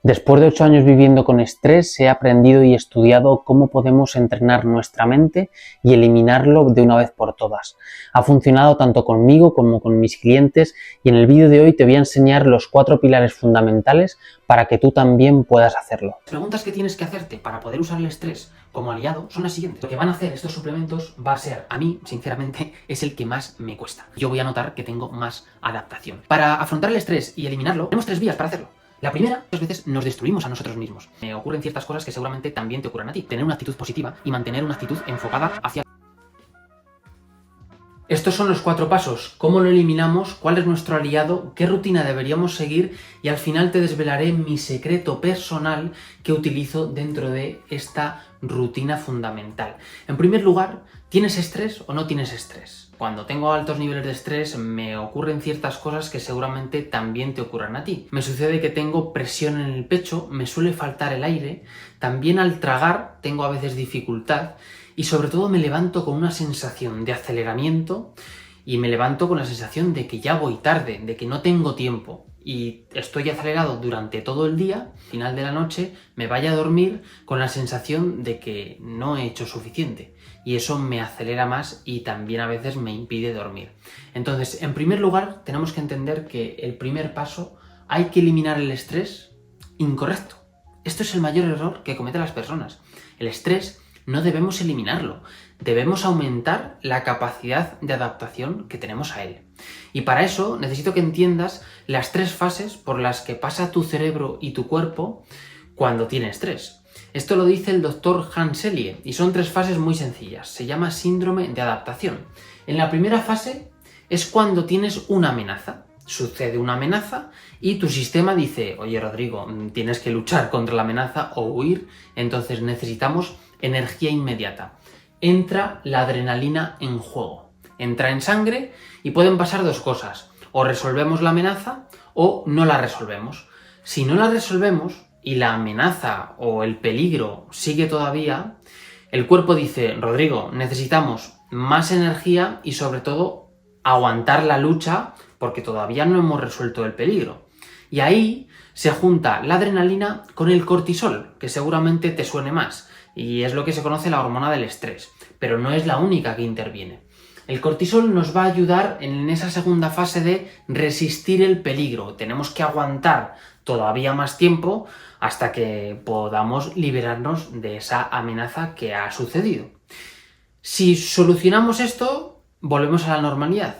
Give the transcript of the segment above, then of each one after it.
Después de 8 años viviendo con estrés, he aprendido y estudiado cómo podemos entrenar nuestra mente y eliminarlo de una vez por todas. Ha funcionado tanto conmigo como con mis clientes y en el vídeo de hoy te voy a enseñar los 4 pilares fundamentales para que tú también puedas hacerlo. Las preguntas que tienes que hacerte para poder usar el estrés como aliado son las siguientes. Lo que van a hacer estos suplementos va a ser, a mí, sinceramente, es el que más me cuesta. Yo voy a notar que tengo más adaptación. Para afrontar el estrés y eliminarlo, tenemos 3 vías para hacerlo. La primera, muchas veces nos destruimos a nosotros mismos. Me ocurren ciertas cosas que seguramente también te ocurran a ti. Tener una actitud positiva y mantener una actitud enfocada hacia... Estos son los 4 pasos. ¿Cómo lo eliminamos? ¿Cuál es nuestro aliado? ¿Qué rutina deberíamos seguir? Y al final te desvelaré mi secreto personal que utilizo dentro de esta rutina fundamental. En primer lugar, ¿tienes estrés o no tienes estrés? Cuando tengo altos niveles de estrés me ocurren ciertas cosas que seguramente también te ocurran a ti. Me sucede que tengo presión en el pecho, me suele faltar el aire, también al tragar tengo a veces dificultad y sobre todo me levanto con una sensación de aceleramiento y me levanto con la sensación de que ya voy tarde, de que no tengo tiempo y estoy acelerado durante todo el día, al final de la noche me vaya a dormir con la sensación de que no he hecho suficiente y eso me acelera más y también a veces me impide dormir. Entonces, en primer lugar, tenemos que entender que el primer paso hay que eliminar el estrés incorrecto. Esto es el mayor error que cometen las personas. El estrés no debemos eliminarlo, debemos aumentar la capacidad de adaptación que tenemos a él. Y para eso necesito que entiendas las 3 fases por las que pasa tu cerebro y tu cuerpo cuando tiene estrés. Esto lo dice el doctor Hans Selye y son 3 fases muy sencillas. Se llama síndrome de adaptación. En la primera fase es cuando tienes una amenaza. Sucede una amenaza y tu sistema dice: oye Rodrigo, tienes que luchar contra la amenaza o huir, entonces necesitamos energía inmediata. Entra la adrenalina en juego. Entra en sangre y pueden pasar 2 cosas. O resolvemos la amenaza o no la resolvemos. Si no la resolvemos y la amenaza o el peligro sigue todavía, el cuerpo dice: Rodrigo, necesitamos más energía y sobre todo aguantar la lucha porque todavía no hemos resuelto el peligro. Y ahí se junta la adrenalina con el cortisol, que seguramente te suene más, y es lo que se conoce la hormona del estrés, pero no es la única que interviene. El cortisol nos va a ayudar en esa segunda fase de resistir el peligro. Tenemos que aguantar todavía más tiempo hasta que podamos liberarnos de esa amenaza que ha sucedido. Si solucionamos esto, volvemos a la normalidad.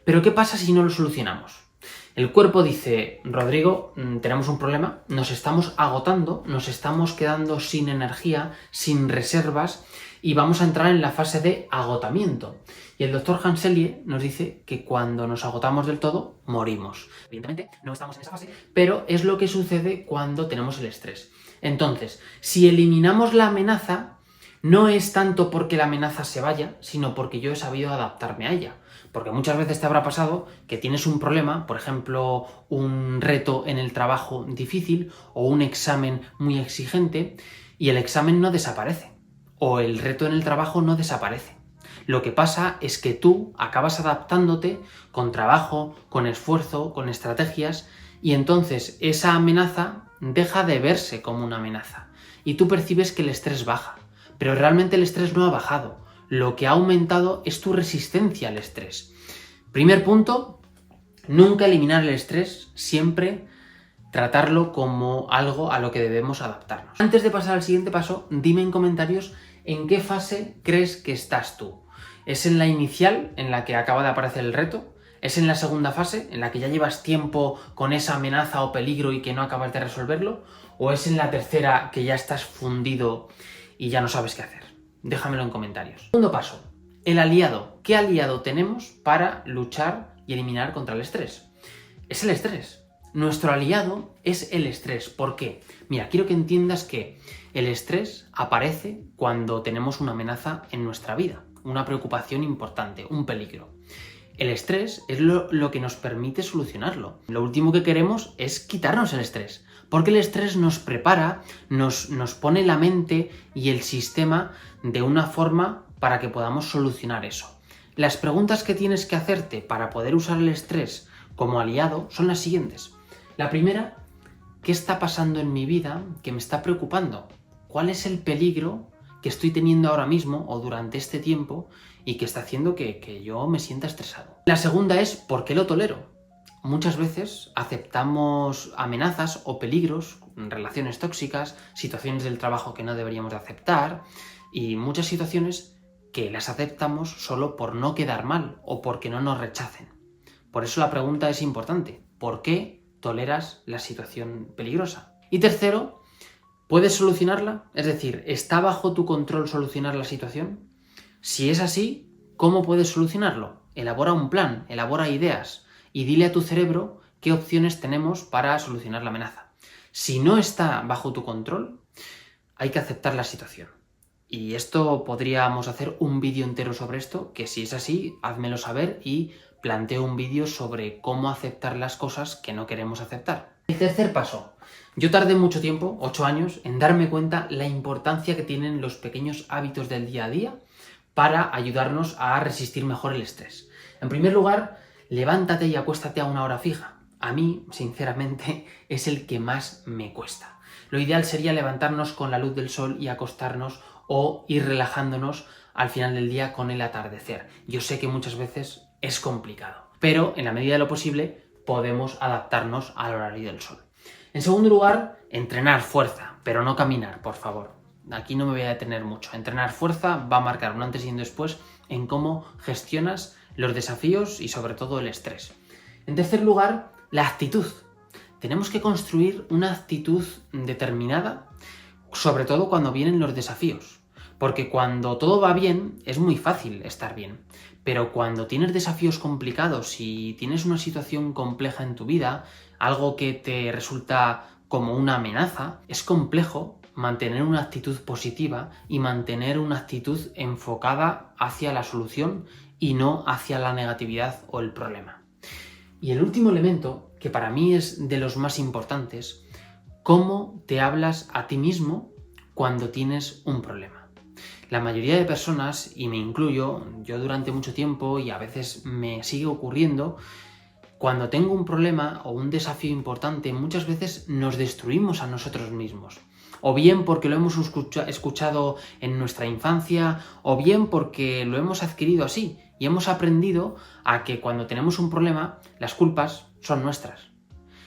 Pero ¿qué pasa si no lo solucionamos? El cuerpo dice: Rodrigo, tenemos un problema, nos estamos agotando, nos estamos quedando sin energía, sin reservas y vamos a entrar en la fase de agotamiento. Y el doctor Hans Selye nos dice que cuando nos agotamos del todo, morimos. Evidentemente, no estamos en esa fase, pero es lo que sucede cuando tenemos el estrés. Entonces, si eliminamos la amenaza, no es tanto porque la amenaza se vaya, sino porque yo he sabido adaptarme a ella. Porque muchas veces te habrá pasado que tienes un problema, por ejemplo, un reto en el trabajo difícil o un examen muy exigente, y el examen no desaparece, o el reto en el trabajo no desaparece. Lo que pasa es que tú acabas adaptándote con trabajo, con esfuerzo, con estrategias, y entonces esa amenaza deja de verse como una amenaza, y tú percibes que el estrés baja. Pero realmente el estrés no ha bajado. Lo que ha aumentado es tu resistencia al estrés. Primer punto, nunca eliminar el estrés, siempre tratarlo como algo a lo que debemos adaptarnos. Antes de pasar al siguiente paso, dime en comentarios en qué fase crees que estás tú. ¿Es en la inicial, en la que acaba de aparecer el reto? ¿Es en la segunda fase, en la que ya llevas tiempo con esa amenaza o peligro y que no acabas de resolverlo? ¿O es en la tercera, que ya estás fundido y ya no sabes qué hacer? Déjamelo en comentarios. Segundo paso, el aliado. ¿Qué aliado tenemos para luchar y eliminar contra el estrés? Es el estrés. Nuestro aliado es el estrés. ¿Por qué? Mira, quiero que entiendas que el estrés aparece cuando tenemos una amenaza en nuestra vida, una preocupación importante, un peligro. El estrés es lo que nos permite solucionarlo. Lo último que queremos es quitarnos el estrés, porque el estrés nos prepara, nos pone la mente y el sistema de una forma para que podamos solucionar eso. Las preguntas que tienes que hacerte para poder usar el estrés como aliado son las siguientes. La primera, ¿qué está pasando en mi vida que me está preocupando? ¿Cuál es el peligro que estoy teniendo ahora mismo o durante este tiempo y que está haciendo que yo me sienta estresado? La segunda es, ¿por qué lo tolero? Muchas veces aceptamos amenazas o peligros, relaciones tóxicas, situaciones del trabajo que no deberíamos de aceptar y muchas situaciones que las aceptamos solo por no quedar mal o porque no nos rechacen. Por eso la pregunta es importante. ¿Por qué toleras la situación peligrosa? Y tercero, ¿puedes solucionarla? Es decir, ¿está bajo tu control solucionar la situación? Si es así, ¿cómo puedes solucionarlo? Elabora un plan, elabora ideas y dile a tu cerebro qué opciones tenemos para solucionar la amenaza. Si no está bajo tu control, hay que aceptar la situación. Y esto podríamos hacer un vídeo entero sobre esto, que si es así, házmelo saber y planteo un vídeo sobre cómo aceptar las cosas que no queremos aceptar. El tercer paso. Yo tardé mucho tiempo, 8 años, en darme cuenta la importancia que tienen los pequeños hábitos del día a día para ayudarnos a resistir mejor el estrés. En primer lugar, levántate y acuéstate a una hora fija. A mí, sinceramente, es el que más me cuesta. Lo ideal sería levantarnos con la luz del sol y acostarnos o ir relajándonos al final del día con el atardecer. Yo sé que muchas veces es complicado, pero en la medida de lo posible podemos adaptarnos al horario del sol. En segundo lugar, entrenar fuerza, pero no caminar, por favor. Aquí no me voy a detener mucho. Entrenar fuerza va a marcar un antes y un después en cómo gestionas los desafíos y sobre todo el estrés. En tercer lugar, la actitud. Tenemos que construir una actitud determinada, sobre todo cuando vienen los desafíos. Porque cuando todo va bien, es muy fácil estar bien. Pero cuando tienes desafíos complicados y tienes una situación compleja en tu vida, algo que te resulta como una amenaza, es complejo mantener una actitud positiva y mantener una actitud enfocada hacia la solución y no hacia la negatividad o el problema. Y el último elemento, que para mí es de los más importantes, cómo te hablas a ti mismo cuando tienes un problema. La mayoría de personas, y me incluyo, yo durante mucho tiempo y a veces me sigue ocurriendo, cuando tengo un problema o un desafío importante, muchas veces nos destruimos a nosotros mismos. O bien porque lo hemos escuchado en nuestra infancia, o bien porque lo hemos adquirido así y hemos aprendido a que cuando tenemos un problema, las culpas son nuestras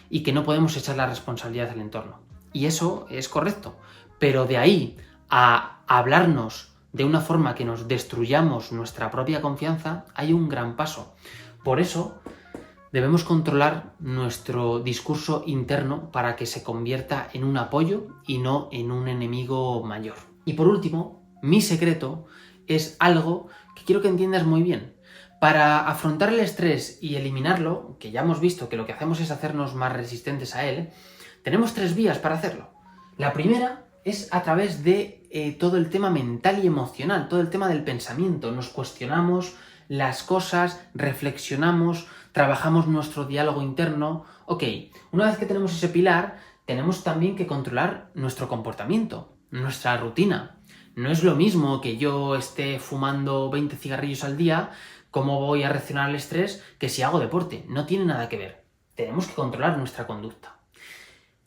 y que no podemos echar la responsabilidad al entorno. Y eso es correcto, pero de ahí a hablarnos de una forma que nos destruyamos nuestra propia confianza, hay un gran paso. Por eso debemos controlar nuestro discurso interno para que se convierta en un apoyo y no en un enemigo mayor. Y por último, mi secreto es algo que quiero que entiendas muy bien. Para afrontar el estrés y eliminarlo, que ya hemos visto que lo que hacemos es hacernos más resistentes a él, tenemos 3 vías para hacerlo. La primera es a través de todo el tema mental y emocional, todo el tema del pensamiento. Nos cuestionamos las cosas, reflexionamos, trabajamos nuestro diálogo interno. Ok, una vez que tenemos ese pilar, tenemos también que controlar nuestro comportamiento, nuestra rutina. No es lo mismo que yo esté fumando 20 cigarrillos al día, cómo voy a reaccionar al estrés, que si hago deporte. No tiene nada que ver. Tenemos que controlar nuestra conducta.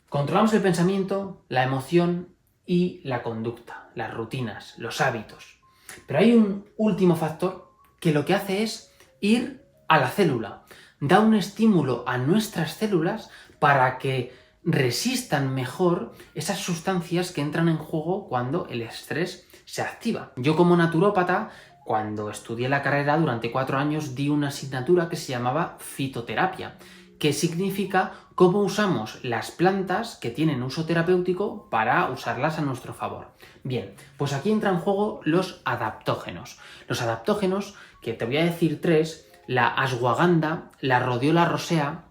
Controlamos el pensamiento, la emoción y la conducta, las rutinas, los hábitos. Pero hay un último factor que lo que hace es ir a la célula. Da un estímulo a nuestras células para que resistan mejor esas sustancias que entran en juego cuando el estrés se activa. Yo como naturópata, cuando estudié la carrera durante 4 años, di una asignatura que se llamaba fitoterapia, que significa cómo usamos las plantas que tienen uso terapéutico para usarlas a nuestro favor. Bien, pues aquí entran en juego los adaptógenos. Los adaptógenos, que te voy a decir 3, la ashwagandha, la rhodiola rosea,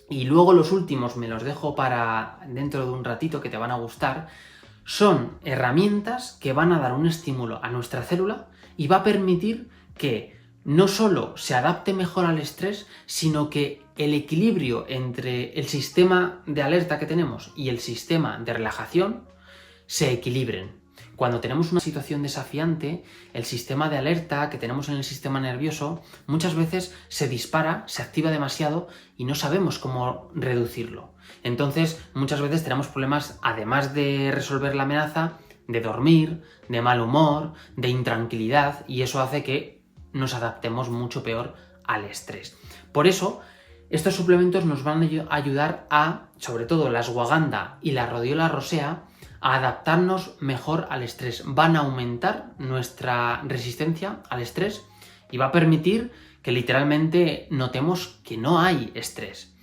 y luego los últimos me los dejo para dentro de un ratito que te van a gustar, son herramientas que van a dar un estímulo a nuestra célula y va a permitir que no solo se adapte mejor al estrés, sino que el equilibrio entre el sistema de alerta que tenemos y el sistema de relajación se equilibren. Cuando tenemos una situación desafiante, el sistema de alerta que tenemos en el sistema nervioso muchas veces se dispara, se activa demasiado y no sabemos cómo reducirlo. Entonces, muchas veces tenemos problemas, además de resolver la amenaza, de dormir, de mal humor, de intranquilidad, y eso hace que nos adaptemos mucho peor al estrés. Por eso, estos suplementos nos van a ayudar a, sobre todo la ashwagandha y la rhodiola rosea, a adaptarnos mejor al estrés. Van a aumentar nuestra resistencia al estrés y va a permitir que literalmente notemos que no hay estrés.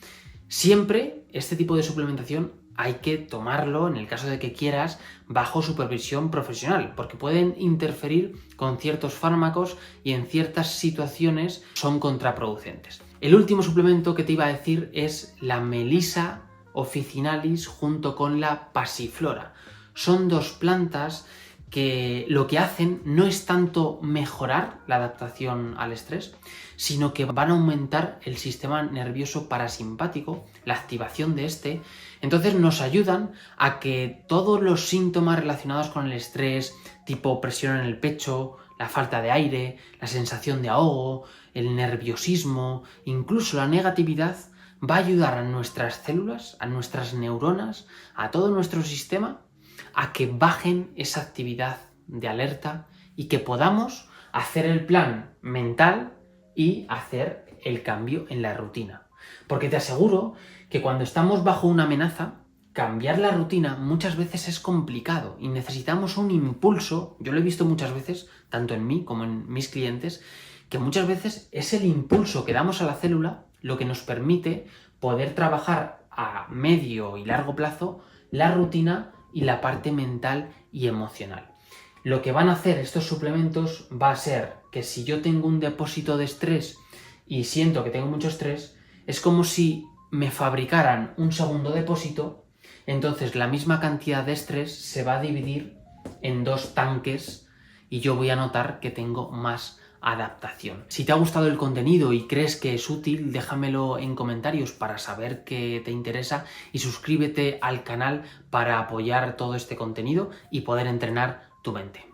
Siempre este tipo de suplementación hay que tomarlo, en el caso de que quieras, bajo supervisión profesional, porque pueden interferir con ciertos fármacos y en ciertas situaciones son contraproducentes. El último suplemento que te iba a decir es la Melissa officinalis junto con la pasiflora. Son dos plantas que lo que hacen no es tanto mejorar la adaptación al estrés, sino que van a aumentar el sistema nervioso parasimpático, la activación de este. Entonces nos ayudan a que todos los síntomas relacionados con el estrés, tipo presión en el pecho, la falta de aire, la sensación de ahogo, el nerviosismo, incluso la negatividad, va a ayudar a nuestras células, a nuestras neuronas, a todo nuestro sistema, a que bajen esa actividad de alerta y que podamos hacer el plan mental y hacer el cambio en la rutina. Porque te aseguro que cuando estamos bajo una amenaza, cambiar la rutina muchas veces es complicado y necesitamos un impulso. Yo lo he visto muchas veces, tanto en mí como en mis clientes, que muchas veces es el impulso que damos a la célula lo que nos permite poder trabajar a medio y largo plazo la rutina y la parte mental y emocional. Lo que van a hacer estos suplementos va a ser que si yo tengo un depósito de estrés y siento que tengo mucho estrés, es como si me fabricaran un segundo depósito, entonces la misma cantidad de estrés se va a dividir en dos tanques y yo voy a notar que tengo más adaptación. Si te ha gustado el contenido y crees que es útil, déjamelo en comentarios para saber que te interesa y suscríbete al canal para apoyar todo este contenido y poder entrenar tu mente.